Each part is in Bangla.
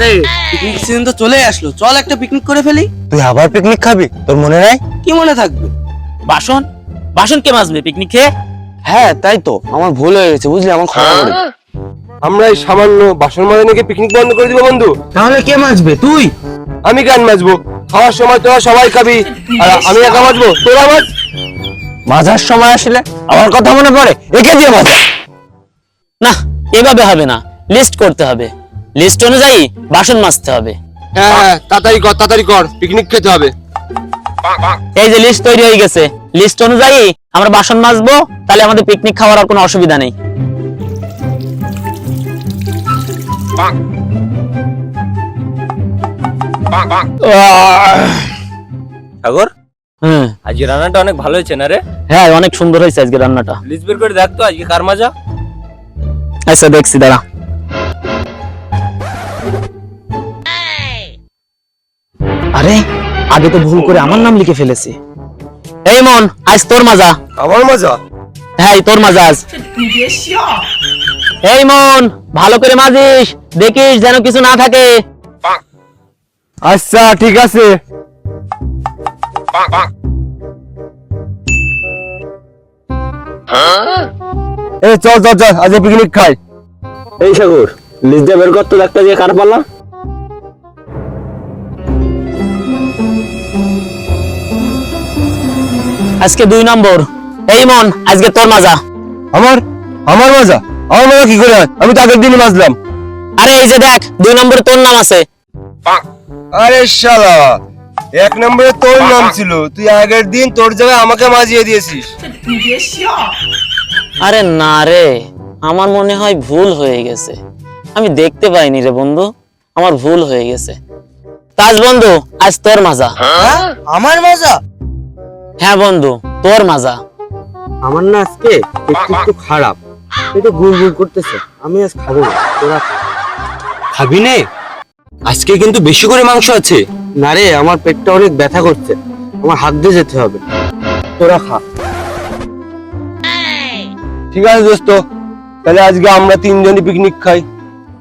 আরে পিকনিক সিজন তো চলে আসলো, চল একটা পিকনিক করে ফেলি। তুই আবার পিকনিক খাবি? তোর মনে নাই? কি মনে থাকবে? বাসন বাসন কে মাজবে পিকনিক খেয়ে? হ্যাঁ তাই তো, আমার ভুল হয়ে গেছে বুঝলি, আমার ক্ষমা করে দে। আমরা এই সামান্য বাসন মাজা নাকি পিকনিক বন্ধ করে দিব বন্ধু? তাহলে কে মাজবে? তুই? আমি কেন মাজবো? খাওয়ার সময় তোরা সবাই খাবি আর আমি একা মাজবো? তোরা মাজ। মাজার সময় আসলে আমার কথা মনে পড়ে, একে দিয়ে মাজা। না, এভাবে হবে না, লিস্ট করতে হবে। লিস্ট অনুযায়ী বাসন মাজতে হবে। হ্যাঁ হ্যাঁ, তাড়াতাড়ি কর, পিকনিক খেতে হবে। এই যে লিস্ট তৈরি হয়ে গেছে, লিস্ট অনুযায়ী আমরা বাসন মাজবো, তাহলে আমাদের পিকনিক খাওয়ার আর কোনো অসুবিধা নেই। সাগর, হুম, আজকে রান্নাটা অনেক ভালো হয়েছে না রে? হ্যাঁ অনেক সুন্দর হয়েছে আজকে রান্নাটা। লিস্ট বের করে দেখ তো আজকে কার মাজা। আচ্ছা দেখছি, দাঁড়া। আরে আগে তো ভুল করে আমার নাম লিখে ফেলেছি। এই মন, আজ তোর মাজা। আমার মাজা? হ্যাঁ তোর মাজা আজ। এই মন, ভালো করে মাজিস, দেখিস যেন কিছু না থাকে। আচ্ছা ঠিক আছে। এই চল চল চল, আজ পিকনিক খাই। এই সাগর, লিস্ট বের কর তো, একটা দিয়ে কার পালা। আজকে 2 নম্বর। এই মন, আজকে তোর মাজা। আমার আমার মাজা? আমার মাজা কি করে হয়? আমি তো আগের দিনই মাজলাম। আরে এই যে দেখ, 2 নম্বরে তোর নাম আছে। আরে শালা, 1 নম্বরে তোর নাম ছিল, তুই আগের দিন তোর জায়গায় আমাকে মাজিয়ে দিয়েছিস। আরে না রে, আমার মনে হয় ভুল হয়ে গেছে, আমি দেখতে পাইনি রে বন্ধু, আমার ভুল হয়ে গেছে। তাজ বন্ধু, আজ তোর মাজা। আমার মাজা? হ্যাঁ বন্ধু, তোর মাজা। আমার না আজকে একটু খারাপ, একটু গুড় করতেছে, আমি আজ খাবো না, তোরা খা। খাবি নে? আজকে কিন্তু বেশি করে মাংস আছে। না রে, আমার পেটটা অনেক ব্যথা করছে, আমার হাত দিয়ে যেতে হবে, তোরা খা। ঠিক আছে দোস্ত, তাহলে আজকে আমরা 3 জনই পিকনিক খাই।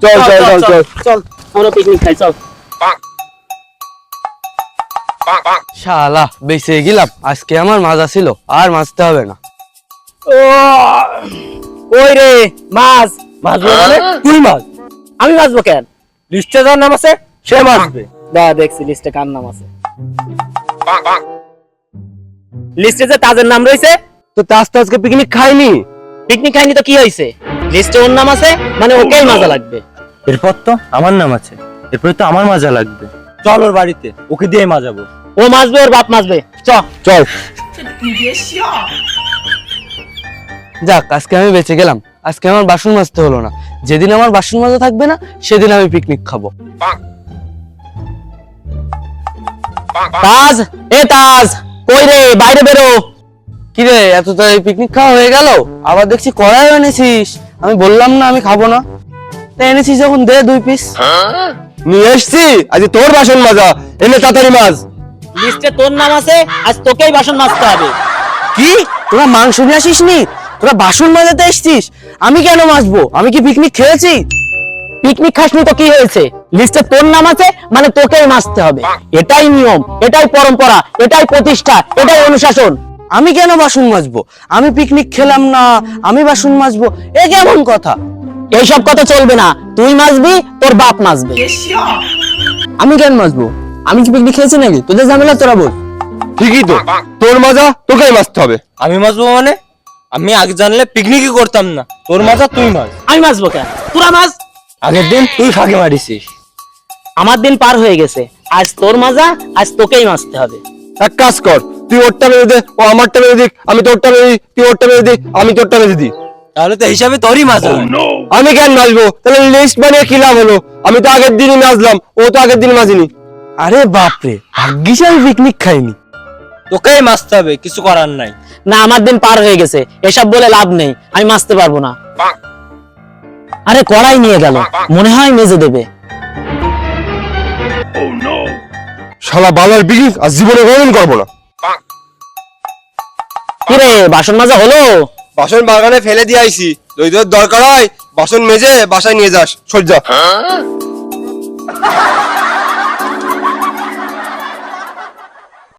চল চল চল চল চল, আমরা পিকনিক খাই, চল। শালা বেঁচে গেলাম, আজকে আমার মাজা ছিল, আর মাজতে হবে না। কই রে মাছ? মাজবো মানে? তুই মাছ, আমি মাছবো কেন? লিস্টে যার নাম আছে সে মাজবে। দা দেখছি লিস্টে কার নাম আছে। লিস্টে যে তাজের নাম রয়েছে। তো তাজ তো আজকে পিকনিক খাইনি। পিকনিক খাইনি তো কি হয়েছে? লিস্টে ওর নাম আছে মানে ওকেই মাজা লাগবে। এরপর তো আমার নাম আছে, এরপরে তো আমার মাজা লাগবে। চল ওর বাড়িতে, ওকে দিয়ে মাজাবো। ও মাজবে, ওর বাপ মাজবে। চল। যাক, আজকে আমি বেঁচে গেলাম, আজকে আমার বাসন মাজতে হলো না। যেদিন আমার বাসন মাজা থাকবে না, সেদিন আমি পিকনিক খাবো। তাজ, এ তাজ, কই রে? বাইরে বেরো। কি রে, এত তাড়াতাড়ি পিকনিক খাওয়া হয়ে গেল? আবার দেখছি কড়াই এনেছিস, আমি বললাম না আমি খাবো না, তাই এনেছিস যখন দে 2 পিস। নিয়ে এসছি, আজ তোর বাসন মাজা, এনে তাড়াতাড়ি মাজ। লিস্টে তোর নাম আছে, আজ তোকেই বাসন মাজতে হবে। কি, তোরা মাংস নিয়ে আসিস নি, তোরা বাসন মাজাতে এসছিস? আমি কেন মাজবো? আমি কি পিকনিক খেয়েছি? পিকনিক খাসনি তো কি হয়েছে? লিস্টে তোর নাম আছে মানে তোকেই মাজতে হবে, এটাই নিয়ম, এটাই পরম্পরা, এটাই প্রতিষ্ঠা, এটাই অনুশাসন। আমি কেন বাসন মাজবো? আমি পিকনিক খেলাম না, আমি বাসন মাজবো? এ কেমন কথা? এইসব কথা চলবে না, তুই মাজবি, তোর বাপ মাজবে। আমি কেন মাজবো? আমি কি পিকনিক খেয়েছি নাকি? তোদের ঝামেলা তোরা বল। ঠিকই তো, তোর মাজা তোকেই মাজতে হবে। আমি মাজবো মানে? আমি আগে জানলে পিকনিকই করতাম না। তোর মাজা তুই মাজ। আমি মাজবো কেন? তোরা মাজ। আগের দিন তুই ফাঁকে মারিছিস। আমার দিন পার হয়ে গেছে, আজ তোর মাজা, আজ তোকেই মাজতে হবে। এক কাজ কর, তুই ওরটা বেঁধে দে, ও আমারটা বেঁধে দিক, আমি তোরটা বেঁধে দিই, তুই ওরটা বেঁধে দিই, আমি তোরটা বেঁধে দিই। তাহলে তো হিসাবে তোরই মাজা। আমি কেন মাজবো? তাহলে লিস্ট বানিয়ে কি লাভ হলো? আমি তো আগের দিনই মাজলাম, ও তো আগের দিন মাজিনি। আরে বাপরে, ভাগ্যিস আমি পিকনিক খাইনি। তোকেই মাজতে হবে, কিছু করার নাই। না, আমার দিন পার হয়ে গেছে, এসব বলে লাভ নেই, আমি মাজতে পারবো না। আরে কড়াই নিয়ে গেল, মনে হয় মেজে দেবে। শালা বালার পিকনিক আর জীবনে কোনোদিন করবো না। কিরে, বাসন মাজা হলো? বাসন বাগানে ফেলে দিয়ে আইছি, যদি তোর দরকার হয় বাসন মেজে বাসায় নিয়ে যাস। সজ্জা।